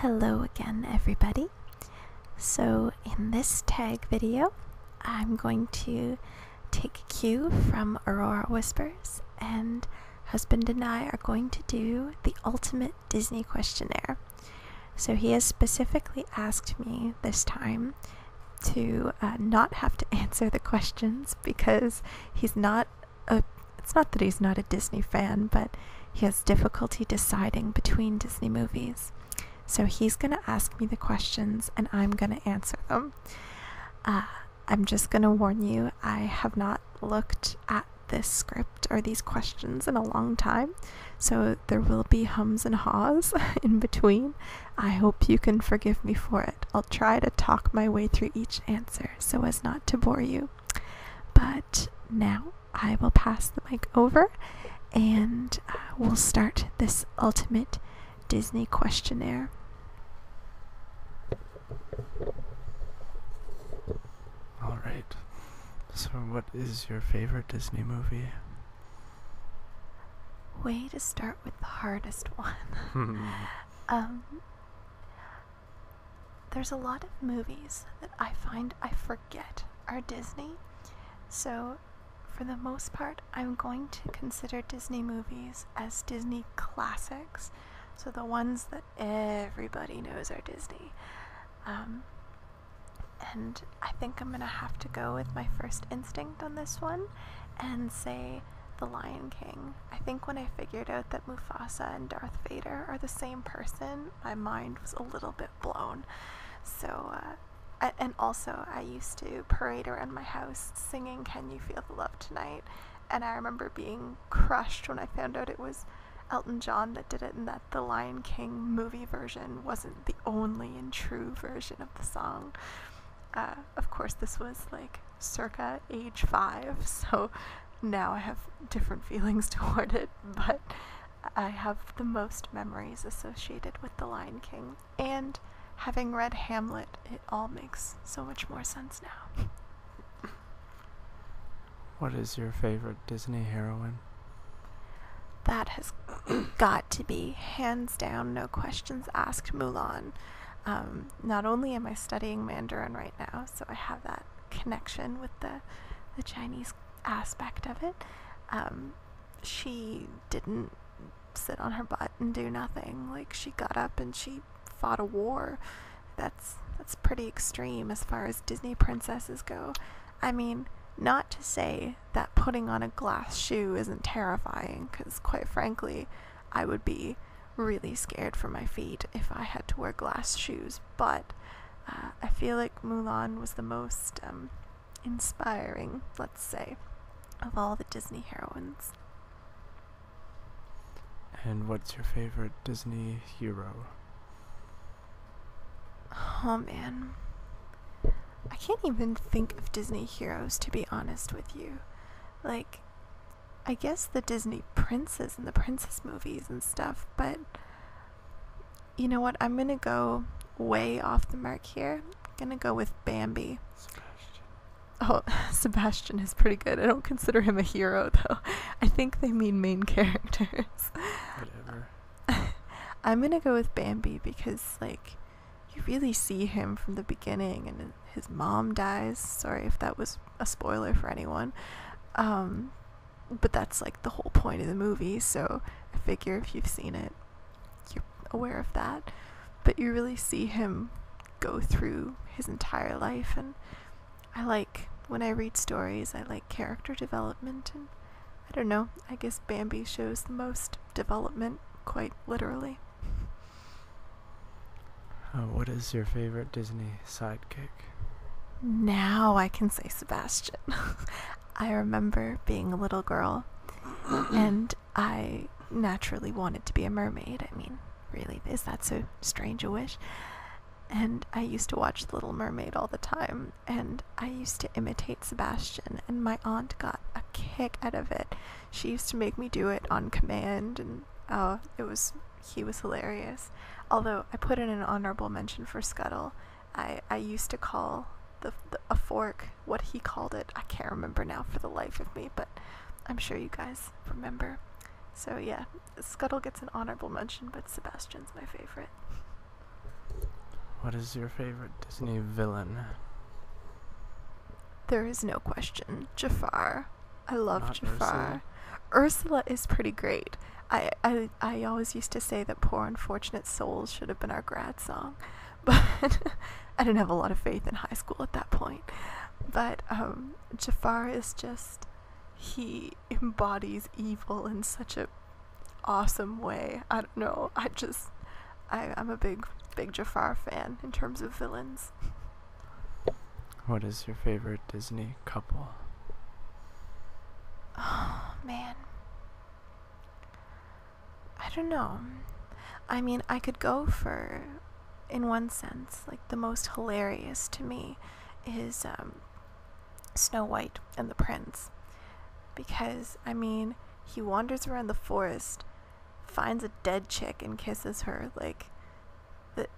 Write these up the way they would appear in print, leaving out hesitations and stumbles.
Hello again, everybody. So in this tag video, I'm going to take a cue from Aurora Whispers, and husband and I are going to do the ultimate Disney questionnaire. So he has specifically asked me this time to not have to answer the questions because it's not that he's not a Disney fan, but he has difficulty deciding between Disney movies. So he's going to ask me the questions and I'm going to answer them. I'm just going to warn you, I have not looked at this script or these questions in a long time, so there will be hums and haws in between. I hope you can forgive me for it. I'll try to talk my way through each answer so as not to bore you. But now I will pass the mic over and we'll start this ultimate Disney questionnaire. All right. So what is your favorite Disney movie? Way to start with the hardest one. There's a lot of movies that I find I forget are Disney. So for the most part, I'm going to consider Disney movies as Disney classics. So the ones that everybody knows are Disney. And I think I'm gonna have to go with my first instinct on this one and say The Lion King. I think when I figured out that Mufasa and Darth Vader are the same person, my mind was a little bit blown. So, and also I used to parade around my house singing Can You Feel the Love Tonight? And I remember being crushed when I found out it was Elton John that did it and that the Lion King movie version wasn't the only and true version of the song. Of course, this was like circa age 5, so now I have different feelings toward it, but I have the most memories associated with the Lion King, and having read Hamlet, it all makes so much more sense now. What is your favorite Disney heroine? That has got to be, hands down, no questions asked, Mulan. Not only am I studying Mandarin right now, so I have that connection with the Chinese aspect of it. She didn't sit on her butt and do nothing. Like, she got up and she fought a war. That's pretty extreme as far as Disney princesses go. I mean, not to say that putting on a glass shoe isn't terrifying, because quite frankly, I would be really scared for my feet if I had to wear glass shoes, but I feel like Mulan was the most inspiring, let's say, of all the Disney heroines. And what's your favorite Disney hero? Oh man, I can't even think of Disney heroes, to be honest with you. Like, I guess the Disney princes and the princess movies and stuff, but you know what? I'm gonna go way off the mark here. I'm gonna go with Bambi. Sebastian. Oh, Sebastian is pretty good. I don't consider him a hero, though. I think they mean main characters. Whatever. I'm gonna go with Bambi because, like, you really see him from the beginning, and his mom dies. Sorry if that was a spoiler for anyone. But that's like the whole point of the movie, so I figure if you've seen it, you're aware of that. But you really see him go through his entire life, and when I read stories, I like character development, and I don't know, I guess Bambi shows the most development, quite literally. What is your favorite Disney sidekick? Now I can say Sebastian. I remember being a little girl, and I naturally wanted to be a mermaid. I mean, really, is that so strange a wish? And I used to watch The Little Mermaid all the time, and I used to imitate Sebastian, and my aunt got a kick out of it. She used to make me do it on command, and he was hilarious. Although I put in an honorable mention for Scuttle. I used to call a fork what he called it. I can't remember now for the life of me, but I'm sure you guys remember. So yeah, Scuttle gets an honorable mention, but Sebastian's my favorite. What is your favorite Disney villain? There is no question. Jafar. I love Not Jafar. Ursula is pretty great. I always used to say that Poor Unfortunate Souls should have been our grad song, but I didn't have a lot of faith in high school at that point. But Jafar is just, he embodies evil in such a awesome way. I don't know. I'm a big Jafar fan in terms of villains. What is your favorite Disney couple? Oh, man. I don't know. I mean, I could go for, in one sense, like the most hilarious to me is Snow White and the Prince. Because, I mean, he wanders around the forest, finds a dead chick and kisses her, like,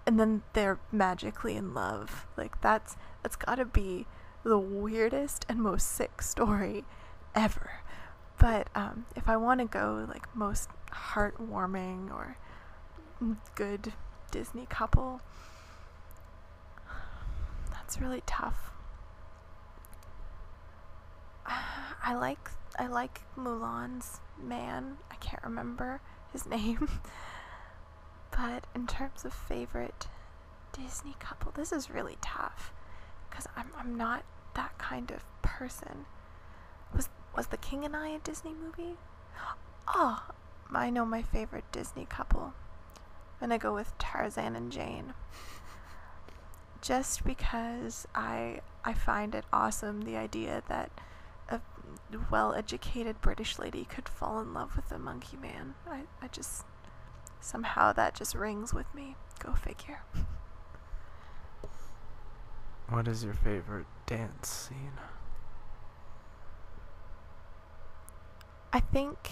and then they're magically in love. Like, that's gotta be the weirdest and most sick story ever. But if I want to go like most heartwarming or good Disney couple, that's really tough. I like Mulan's man. I can't remember his name. But in terms of favorite Disney couple, this is really tough because I'm not that kind of person. Was The King and I a Disney movie? Oh, I know my favorite Disney couple. I'm gonna go with Tarzan and Jane. Just because I find it awesome, the idea that a well-educated British lady could fall in love with a monkey man. I just, somehow that just rings with me. Go figure. What is your favorite dance scene? I think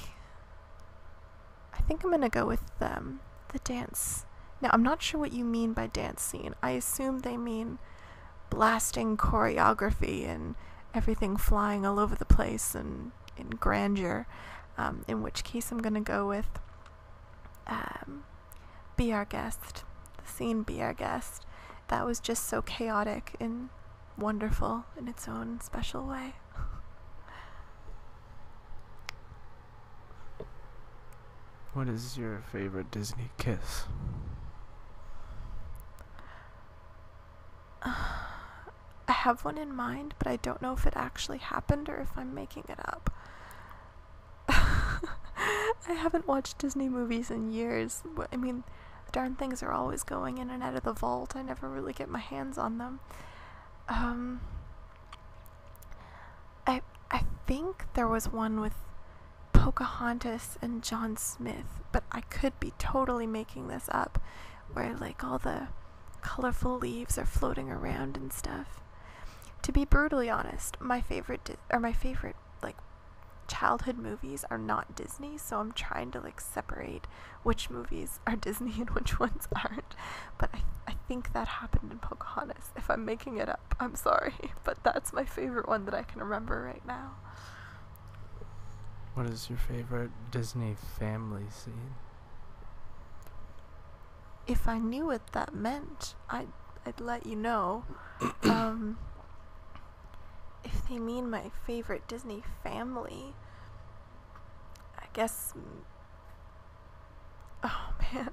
I'm gonna go with the dance. Now, I'm not sure what you mean by dance scene. I assume they mean blasting choreography and everything flying all over the place and in grandeur. In which case, I'm gonna go with Be Our Guest. The scene Be Our Guest. That was just so chaotic and wonderful in its own special way. What is your favorite Disney kiss? I have one in mind, but I don't know if it actually happened or if I'm making it up. I haven't watched Disney movies in years. I mean, darn things are always going in and out of the vault. I never really get my hands on them. I think there was one with Pocahontas and John Smith, but I could be totally making this up, where like all the colorful leaves are floating around and stuff. To be brutally honest, my favorite like childhood movies are not Disney, so I'm trying to like separate which movies are Disney and which ones aren't. But I think that happened in Pocahontas. If I'm making it up, I'm sorry, but that's my favorite one that I can remember right now. What is your favorite Disney family scene? If I knew what that meant, I'd let you know. If they mean my favorite Disney family, I guess... Oh man.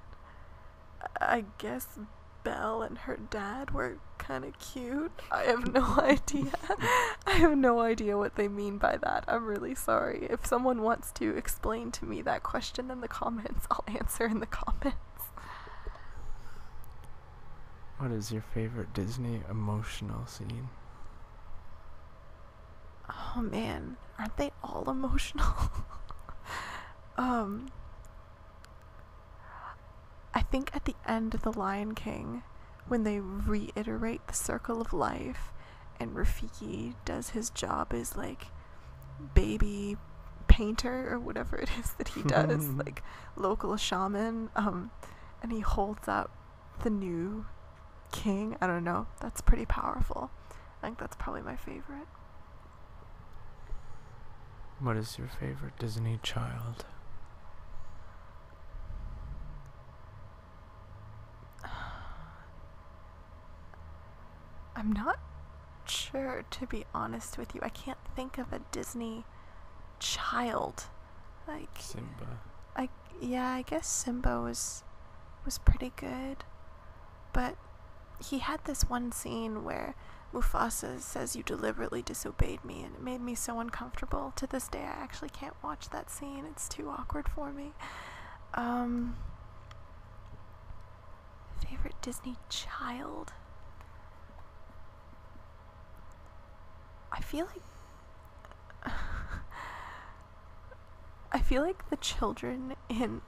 I guess Belle and her dad were kind of cute. I have no idea. I have no idea what they mean by that. I'm really sorry. If someone wants to explain to me that question in the comments, I'll answer in the comments. What is your favorite Disney emotional scene? Oh man, aren't they all emotional? I think at the end of The Lion King, when they reiterate the circle of life and Rafiki does his job as like baby painter or whatever it is that he does, like local shaman, and he holds up the new king. I don't know, that's pretty powerful. I think that's probably my favorite. What is your favorite Disney child? I'm not sure, to be honest with you. I can't think of a Disney child. Like Simba. I guess Simba was pretty good, but he had this one scene where Mufasa says, "You deliberately disobeyed me," and it made me so uncomfortable. To this day, I actually can't watch that scene. It's too awkward for me. Favorite Disney child? I feel like the children in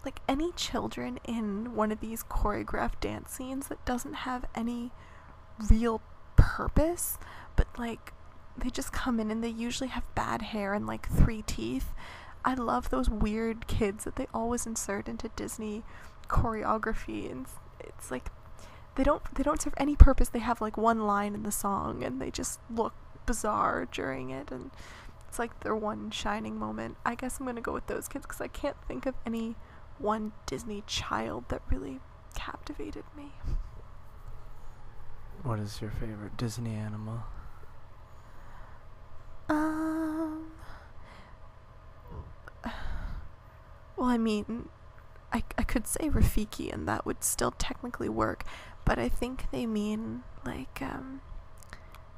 like any children in one of these choreographed dance scenes that doesn't have any real purpose, but like they just come in and they usually have bad hair and like 3 teeth. I love those weird kids that they always insert into Disney choreography, and it's like they don't serve any purpose. They have like one line in the song and they just look bizarre during it, and it's like their one shining moment. I guess I'm gonna go with those kids because I can't think of any one Disney child that really captivated me. What is your favorite Disney animal? Well, I mean, I could say Rafiki and that would still technically work, but I think they mean like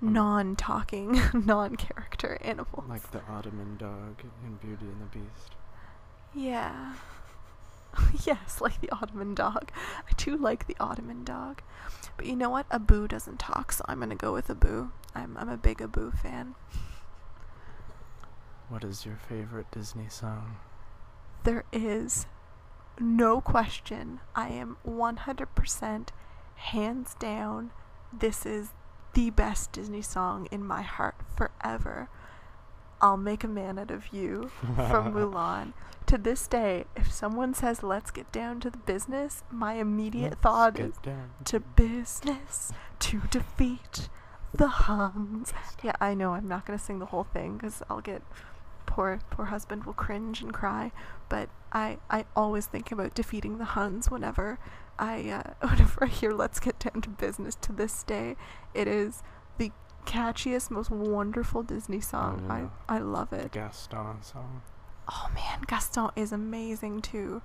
non-talking, non-character animals. Like the Ottoman dog in Beauty and the Beast. Yeah. Yes, like the Ottoman dog. I do like the Ottoman dog. But you know what? Abu doesn't talk, so I'm gonna go with Abu. I'm a big Abu fan. What is your favorite Disney song? There is no question. I am 100% hands down. This is the best Disney song in my heart forever. I'll Make a Man Out of You from Mulan. To this day, if someone says let's get down to the business, my immediate thought is to business to defeat the Huns. Yeah, I know I'm not going to sing the whole thing because I'll get poor husband will cringe and cry, but I always think about defeating the Huns whenever I hear let's get down to business. To this day, it is the catchiest, most wonderful Disney song. Oh, yeah. I love it. The Gaston song. Oh man, Gaston is amazing too,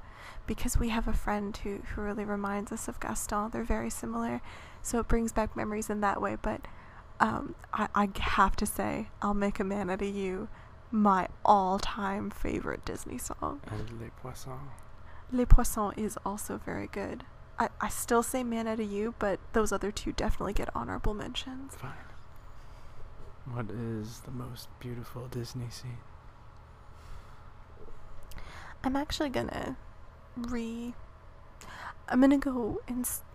because we have a friend who really reminds us of Gaston. They're very similar, so it brings back memories in that way. But I have to say, I'll Make a Man Out of You, my all-time favorite Disney song. And Les Poissons. Les Poissons is also very good. I still say Man Out of You, but those other two definitely get honorable mentions. Fine. What is the most beautiful Disney scene? I'm actually gonna go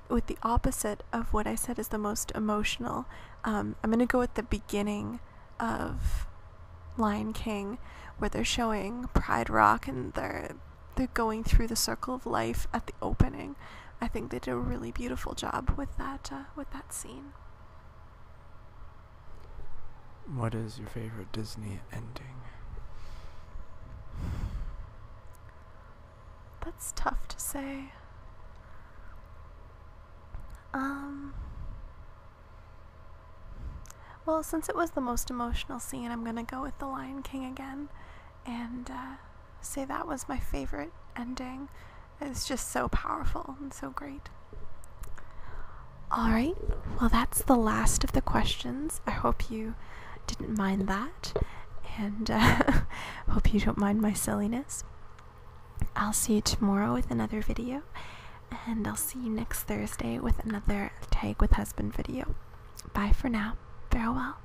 with the opposite of what I said is the most emotional. I'm gonna go with the beginning of Lion King, where they're showing Pride Rock and they're going through the circle of life at the opening. I think they did a really beautiful job with that scene. What is your favorite Disney ending? That's tough to say. Well, since it was the most emotional scene, I'm gonna go with The Lion King again and say that was my favorite ending. It's just so powerful and so great. Alright, well that's the last of the questions. I hope you didn't mind that, and hope you don't mind my silliness. I'll see you tomorrow with another video, and I'll see you next Thursday with another Tag with Husband video. Bye for now. Farewell.